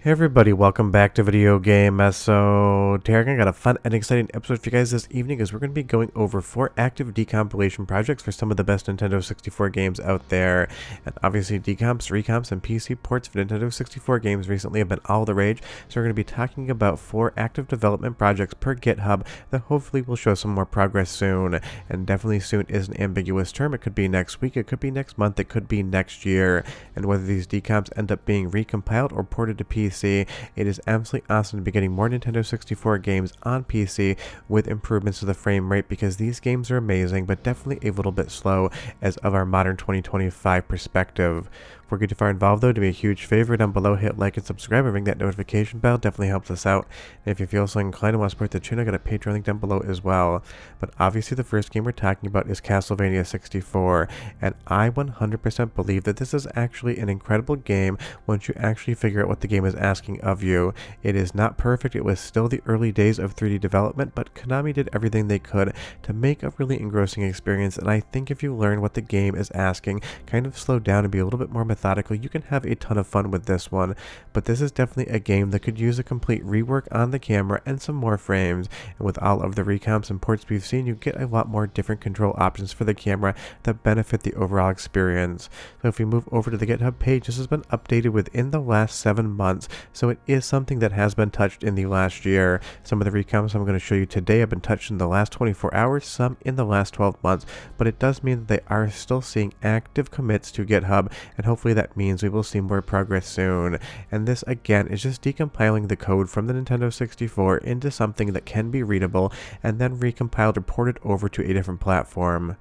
Hey everybody, welcome back to Video Game Episode. Today I got a fun and exciting episode for you guys this evening as we're going to be going over 4 active decompilation projects for some of the best Nintendo 64 games out there. And obviously decomps, recomps, and PC ports for Nintendo 64 games recently have been all the rage, so we're going to be talking about 4 active development projects per GitHub that hopefully will show some more progress soon. And definitely soon is an ambiguous term. It could be next week, it could be next month, it could be next year. And whether these decomps end up being recompiled or ported to PC, it is absolutely awesome to be getting more Nintendo 64 games on PC with improvements to the frame rate because these games are amazing but definitely a little bit slow as of our modern 2025 perspective. Before we get too far involved though, do me a huge favor down below, hit like and subscribe and ring that notification bell, definitely helps us out. And if you feel so inclined and want to support the channel, I got a Patreon link down below as well. But obviously the first game we're talking about is Castlevania 64, and I 100% believe that this is actually an incredible game once you actually figure out what the game is asking of you. It is not perfect, it was still the early days of 3D development, but Konami did everything they could to make a really engrossing experience, and I think if you learn what the game is asking, kind of slow down and be a little bit more methodical, you can have a ton of fun with this one. But this is definitely a game that could use a complete rework on the camera and some more frames, and with all of the recomps and ports we've seen, you get a lot more different control options for the camera that benefit the overall experience. So if we move over to the GitHub page, this has been updated within the last 7 months, so it is something that has been touched in the last year. Some of the recomps I'm going to show you today have been touched in the last 24 hours, some in the last 12 months, but it does mean that they are still seeing active commits to GitHub, and hopefully that means we will see more progress soon. And this again is just decompiling the code from the Nintendo 64 into something that can be readable and then recompiled or ported over to a different platform.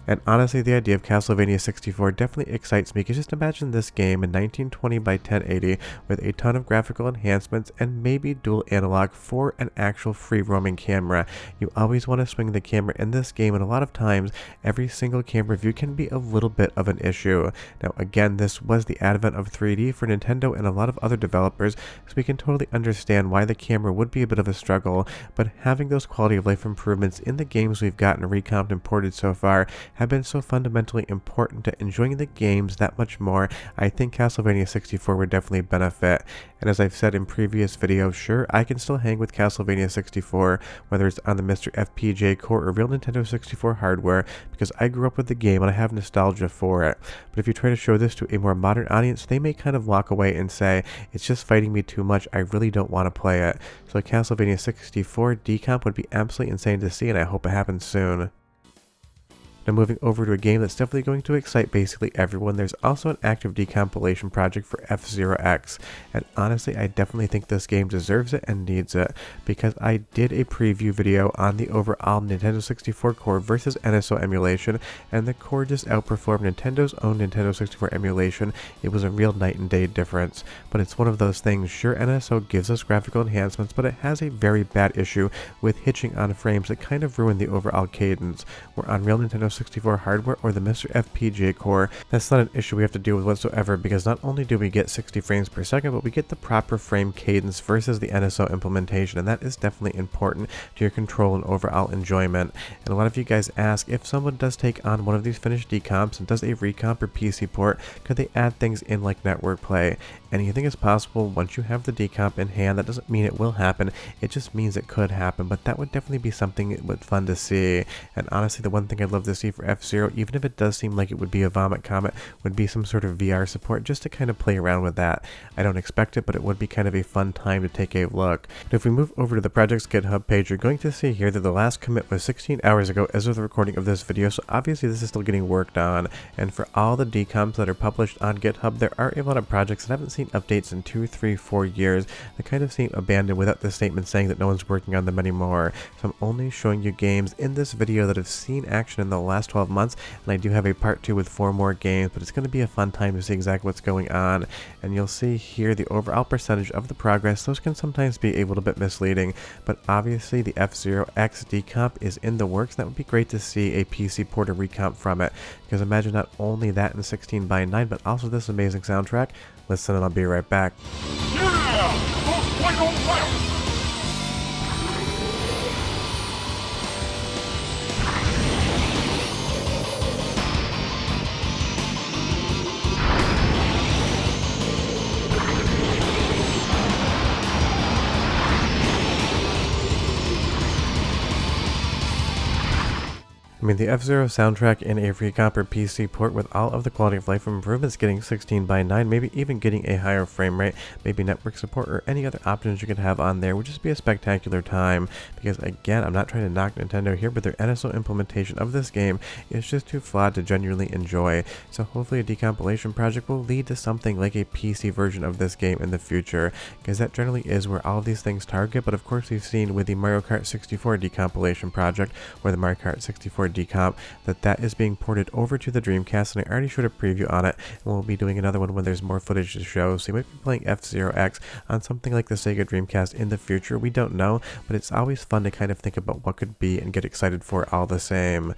And honestly, the idea of Castlevania 64 definitely excites me because just imagine this game in 1920 by 1080 with a ton of graphical enhancements and maybe dual analog for an actual free-roaming camera. You always want to swing the camera in this game, and a lot of times every single camera view can be a little bit of an issue. Now again, this was the advent of 3D for Nintendo and a lot of other developers, so we can totally understand why the camera would be a bit of a struggle, but having those quality of life improvements in the games we've gotten recomped and ported so far have been so fundamentally important to enjoying the games that much more. I think Castlevania 64 would definitely benefit. And as I've said in previous videos, sure, I can still hang with Castlevania 64, whether it's on the Mr. FPGA core or real Nintendo 64 hardware, because I grew up with the game and I have nostalgia for it. But if you try to show this to a more modern audience, they may kind of walk away and say, it's just fighting me too much, I really don't want to play it. So Castlevania 64 decomp would be absolutely insane to see, and I hope it happens soon. Now moving over to a game that's definitely going to excite basically everyone, there's also an active decompilation project for F-Zero X, and honestly I definitely think this game deserves it and needs it, because I did a preview video on the overall Nintendo 64 core versus NSO emulation, and the core just outperformed Nintendo's own Nintendo 64 emulation. It was a real night and day difference, but it's one of those things. Sure, NSO gives us graphical enhancements, but it has a very bad issue with hitching on frames that kind of ruin the overall cadence. Where on real Nintendo 64 hardware or the Mr. FPGA core, that's not an issue we have to deal with whatsoever, because not only do we get 60 frames per second, but we get the proper frame cadence versus the NSO implementation, and that is definitely important to your control and overall enjoyment. And a lot of you guys ask, if someone does take on one of these finished decomps and does a recomp or PC port, could they add things in like network play? Anything is possible once you have the decomp in hand. That doesn't mean it will happen, it just means it could happen, but that would definitely be something fun to see. And honestly, the one thing I'd love to see for F-Zero, even if it does seem like it would be a vomit comet, would be some sort of VR support just to kind of play around with that. I don't expect it, but it would be kind of a fun time to take a look. And if we move over to the project's GitHub page, you're going to see here that the last commit was 16 hours ago as of the recording of this video, so obviously this is still getting worked on. And for all the decomps that are published on GitHub, there are a lot of projects that haven't seen updates in 2, 3, 4 years that kind of seem abandoned without the statement saying that no one's working on them anymore. So I'm only showing you games in this video that have seen action in the last 12 months, and I do have a part 2 with 4 more games, but it's going to be a fun time to see exactly what's going on. And you'll see here the overall percentage of the progress. Those can sometimes be a little bit misleading, but obviously the F-Zero X decomp is in the works. That would be great to see a PC port or recomp from it, because imagine not only that in 16 by 9, but also this amazing soundtrack. Listen and I'll be right back. I mean, the F-Zero soundtrack in a recomp or PC port with all of the quality of life improvements, getting 16:9, maybe even getting a higher frame rate, maybe network support or any other options you could have on there would just be a spectacular time. Because again, I'm not trying to knock Nintendo here, but their NSO implementation of this game is just too flawed to genuinely enjoy. So hopefully a decompilation project will lead to something like a PC version of this game in the future, because that generally is where all of these things target. But of course, we've seen with the Mario Kart 64 decompilation project, or the Mario Kart 64 decomp, that is being ported over to the Dreamcast, and I already showed a preview on it, and we'll be doing another one when there's more footage to show. So you might be playing F-Zero X on something like the Sega Dreamcast in the future. We don't know, but it's always fun to kind of think about what could be and get excited for all the same.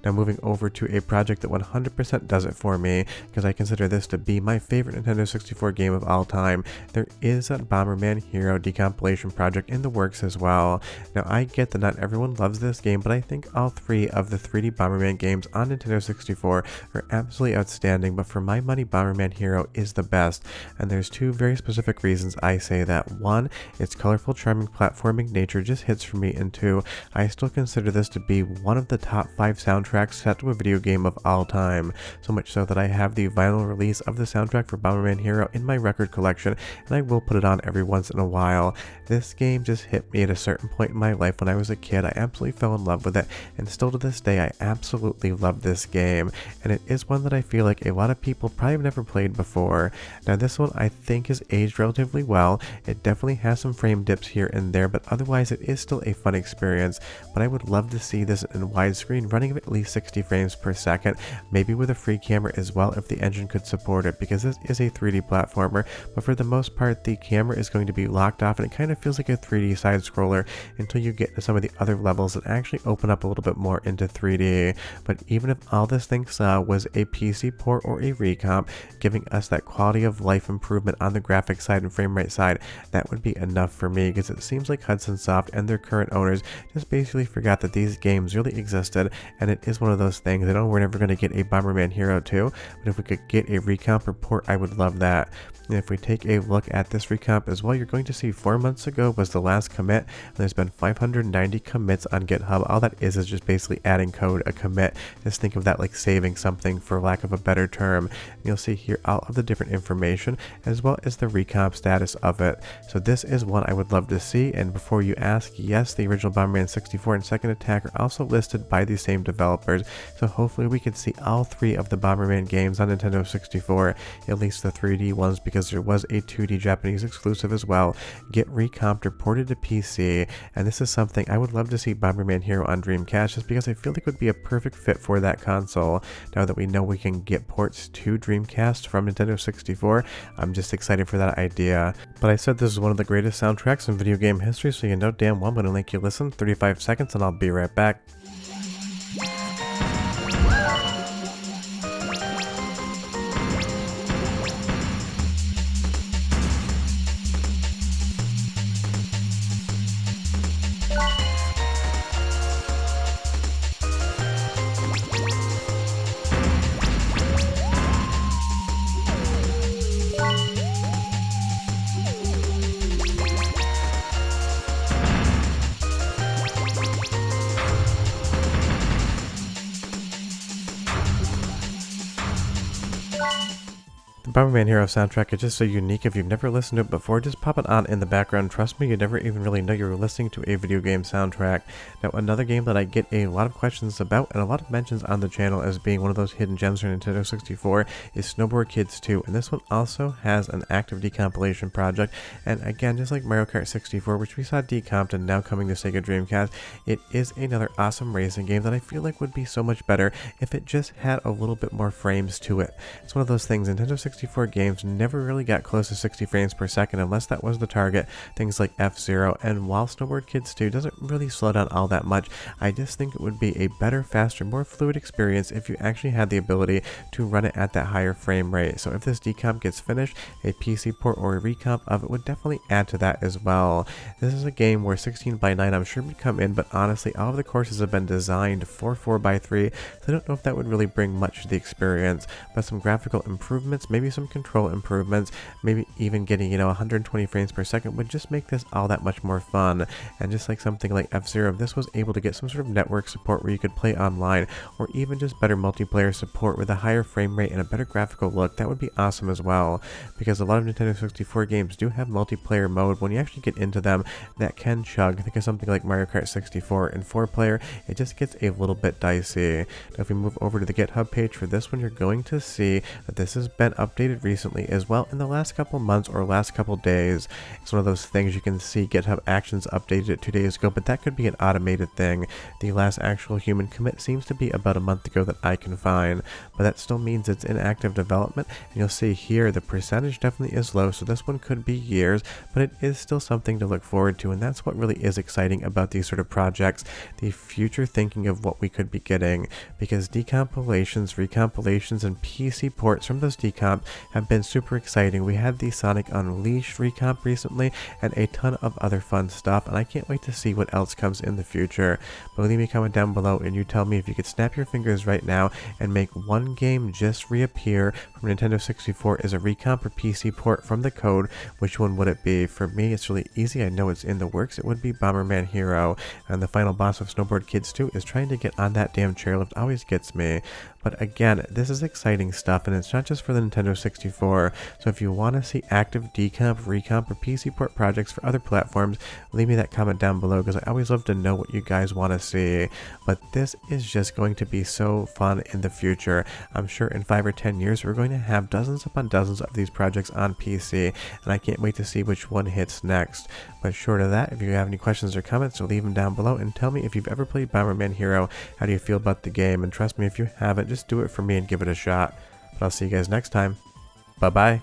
Now moving over to a project that 100% does it for me, because I consider this to be my favorite Nintendo 64 game of all time. There is a Bomberman Hero decompilation project in the works as well. Now I get that not everyone loves this game, but I think all three of the 3D Bomberman games on Nintendo 64 are absolutely outstanding, but for my money Bomberman Hero is the best, and there's two very specific reasons I say that. One, its colorful, charming platforming nature just hits for me, and two, I still consider this to be one of the top 5 soundtracks set to a video game of all time, so much so that I have the vinyl release of the soundtrack for Bomberman Hero in my record collection, and I will put it on every once in a while. This game just hit me at a certain point in my life when I was a kid. I absolutely fell in love with it, and still to this day I absolutely love this game, and it is one that I feel like a lot of people probably have never played before. Now this one I think is aged relatively well. It definitely has some frame dips here and there, but otherwise it is still a fun experience. But I would love to see this in widescreen running at least 60 frames per second, maybe with a free camera as well if the engine could support it, because this is a 3D platformer, but for the most part the camera is going to be locked off, and it kind of feels like a 3D side scroller until you get to some of the other levels that actually open up a little bit more into 3D. But even if all this thing saw was a PC port or a recomp, giving us that quality of life improvement on the graphic side and frame rate side, that would be enough for me, because it seems like Hudson Soft and their current owners just basically forgot that these games really existed, and it is one of those things. I know we're never going to get a Bomberman Hero 2, but if we could get a recomp or port, I would love that. And if we take a look at this recomp as well, you're going to see 4 months ago was the last commit, and there's been 590 commits on GitHub. All that is just basically adding code, a commit. Just think of that like saving something, for lack of a better term. And you'll see here all of the different information as well as the recomp status of it. So this is one I would love to see. And before you ask, yes, the original Bomberman 64 and Second Attack are also listed by the same developers. So hopefully we can see all 3 of the Bomberman games on Nintendo 64, at least the 3D ones, because there was a 2D Japanese exclusive as well, get recomped or ported to PC. And this is something I would love to see Bomberman Hero on Dreamcast, just because I feel like it would be a perfect fit for that console. Now that we know we can get ports to Dreamcast from Nintendo 64, I'm just excited for that idea. But I said this is one of the greatest soundtracks in video game history, so you know damn well I'm going to make you listen. 35 seconds and I'll be right back. The Bomberman Hero soundtrack is just so unique. If you've never listened to it before, just pop it on in the background. Trust me, you never even really know you're listening to a video game soundtrack. Now, another game that I get a lot of questions about and a lot of mentions on the channel as being one of those hidden gems for Nintendo 64 is Snowboard Kids 2, and this one also has an active decompilation project. And again, just like Mario Kart 64, which we saw decomped and now coming to Sega Dreamcast, it is another awesome racing game that I feel like would be so much better if it just had a little bit more frames to it. It's one of those things, Nintendo 64 games never really got close to 60 frames per second unless that was the target, things like F-Zero, and while Snowboard Kids 2 doesn't really slow down all that much, I just think it would be a better, faster, more fluid experience if you actually had the ability to run it at that higher frame rate. So if this decomp gets finished, a PC port or a recomp of it would definitely add to that as well. This is a game where 16:9 I'm sure would come in, but honestly all of the courses have been designed for 4:3, so I don't know if that would really bring much to the experience, but some graphical improvements, maybe some some control improvements, maybe even getting, 120 frames per second would just make this all that much more fun. And just like something like F-Zero, if this was able to get some sort of network support where you could play online, or even just better multiplayer support with a higher frame rate and a better graphical look, that would be awesome as well. Because a lot of Nintendo 64 games do have multiplayer mode. When you actually get into them, that can chug. Think of something like Mario Kart 64. In 4-player, it just gets a little bit dicey. Now if we move over to the GitHub page for this one, you're going to see that this has been updated recently as well in the last couple months or last couple days. It's one of those things you can see GitHub Actions updated it 2 days ago, but that could be an automated thing. The last actual human commit seems to be about a month ago that I can find, but that still means it's in active development, and you'll see here the percentage definitely is low, so this one could be years, but it is still something to look forward to, and that's what really is exciting about these sort of projects, the future thinking of what we could be getting, because decompilations, recompilations, and PC ports from those decomp have been super exciting. We had the Sonic Unleashed recomp recently, and a ton of other fun stuff, and I can't wait to see what else comes in the future. But leave me a comment down below and you tell me if you could snap your fingers right now and make one game just reappear from Nintendo 64 as a recomp or PC port from the code, which one would it be? For me, it's really easy. I know it's in the works. It would be Bomberman Hero, and the final boss of Snowboard Kids 2 is trying to get on that damn chairlift. Always gets me. But again, this is exciting stuff, and it's not just for the Nintendo 64, so if you want to see active decomp, recomp, or PC port projects for other platforms, leave me that comment down below, because I always love to know what you guys want to see. But this is just going to be so fun in the future. I'm sure in 5 or 10 years, we're going to have dozens upon dozens of these projects on PC, and I can't wait to see which one hits next. But short of that, if you have any questions or comments, so leave them down below, and tell me if you've ever played Bomberman Hero, how do you feel about the game, and trust me, if you haven't, just do it for me and give it a shot. But I'll see you guys next time. Bye bye.